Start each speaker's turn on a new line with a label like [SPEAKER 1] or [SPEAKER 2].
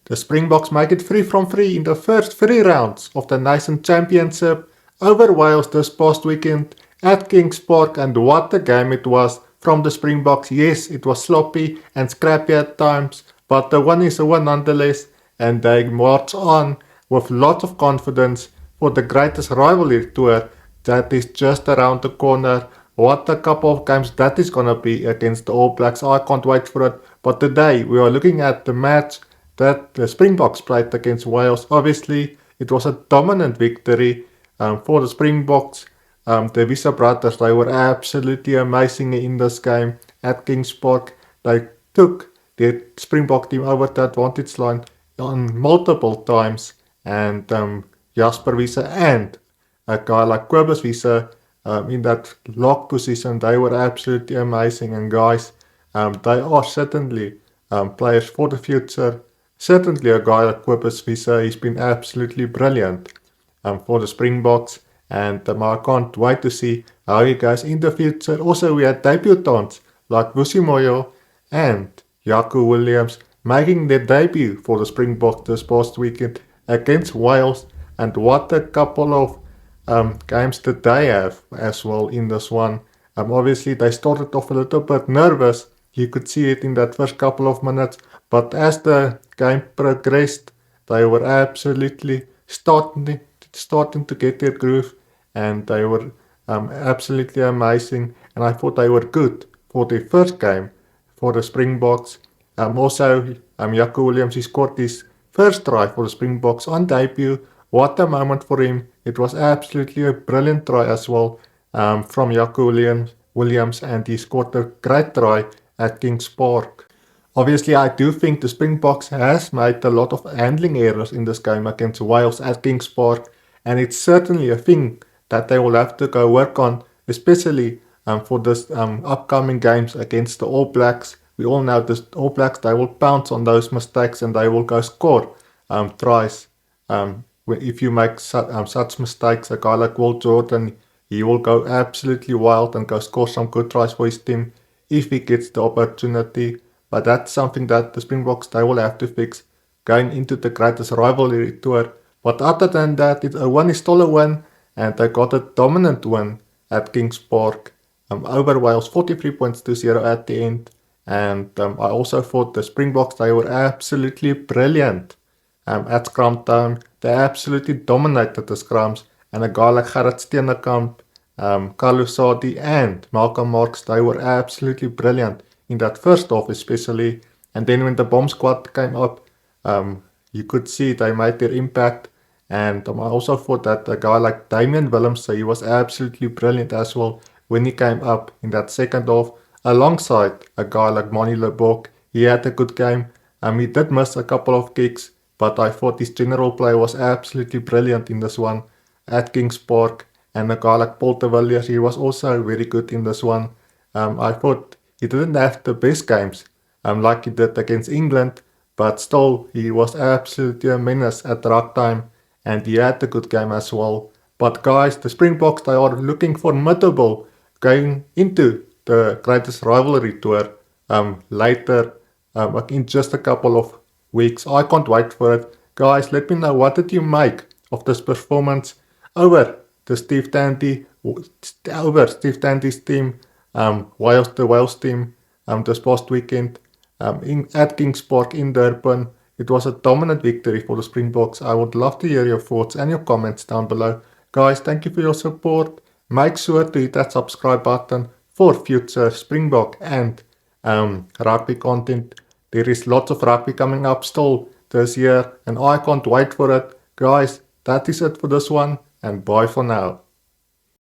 [SPEAKER 1] The Springboks make it 3 from 3 in the first 3 rounds of the Nation Championship over Wales this past weekend at Kings Park, and what a game it was from the Springboks. Yes, it was sloppy and scrappy at times, but the win is a win nonetheless, and they march on with lots of confidence for the greatest rivalry tour that is just around the corner. What a couple of games that is gonna be against the All Blacks. I can't wait for it. But today we are looking at the match that the Springboks played against Wales. Obviously, it was a dominant victory for the Springboks. The Visa brothers, they were absolutely amazing in this game at Kings Park. They took the Springbok team over the advantage line on multiple times, and Jasper Visa and a guy like Kobus Visa in that lock position, they were absolutely amazing. And guys, they are certainly players for the future. Certainly a guy like Kobus Visa, he's been absolutely brilliant for the Springboks, and I can't wait to see how he goes in the future. Also, we had debutants like Vusi Moyo and Jaco Williams making their debut for the Springboks this past weekend against Wales, and what a couple of games that they have as well in this one. Obviously, they started off a little bit nervous. You could see it in that first couple of minutes, but as the game progressed, they were absolutely starting to get their groove, and they were absolutely amazing. And I thought they were good for their first game for the Springboks. Also, Jaco Williams, he scored his first try for the Springboks on debut. What a moment for him. It was absolutely a brilliant try as well from Jaco Williams, and he scored a great try at Kings Park. Obviously, I do think the Springboks has made a lot of handling errors in this game against Wales at Kings Park, and it's certainly a thing that they will have to go work on, especially for this upcoming games against the All Blacks. We all know the All Blacks, they will pounce on those mistakes and they will go score tries. If you make such mistakes, a guy like Will Jordan, he will go absolutely wild and go score some good tries for his team if he gets the opportunity. But that's something that the Springboks, they will have to fix going into the greatest rivalry tour. But other than that, a win is still a win, and they got a dominant win at Kings Park over Wales, 43 points to 0 at the end. And I also thought the Springboks, they were absolutely brilliant at scrum time. They absolutely dominated the scrums, and a guy like Gerrit Steenekamp, Carlos Sadi and Malcolm Marx, they were absolutely brilliant in that first half especially. And then when the bomb squad came up, you could see they made their impact. And I also thought that a guy like Damian Willemse, he was absolutely brilliant as well when he came up in that second half, alongside a guy like Mani Lebok. He had a good game. He did miss a couple of kicks, but I thought his general play was absolutely brilliant in this one at Kings Park. And a guy like Paul de Villiers, he was also very good in this one. I thought he didn't have the best games like he did against England, but still he was absolutely a menace at ruck time, and he had a good game as well. But guys, the Springboks, they are looking formidable going into the greatest rivalry tour later in just a couple of weeks. I can't wait for it. Guys, let me know, what did you make of this performance over Steve Tandy's team, the Wales team this past weekend at Kings Park in Durban. It was a dominant victory for the Springboks. I would love to hear your thoughts and your comments down below. Guys, thank you for your support. Make sure to hit that subscribe button for future Springbok and rugby content. There is lots of rugby coming up still this year, and I can't wait for it. Guys, that is it for this one, and bye for now.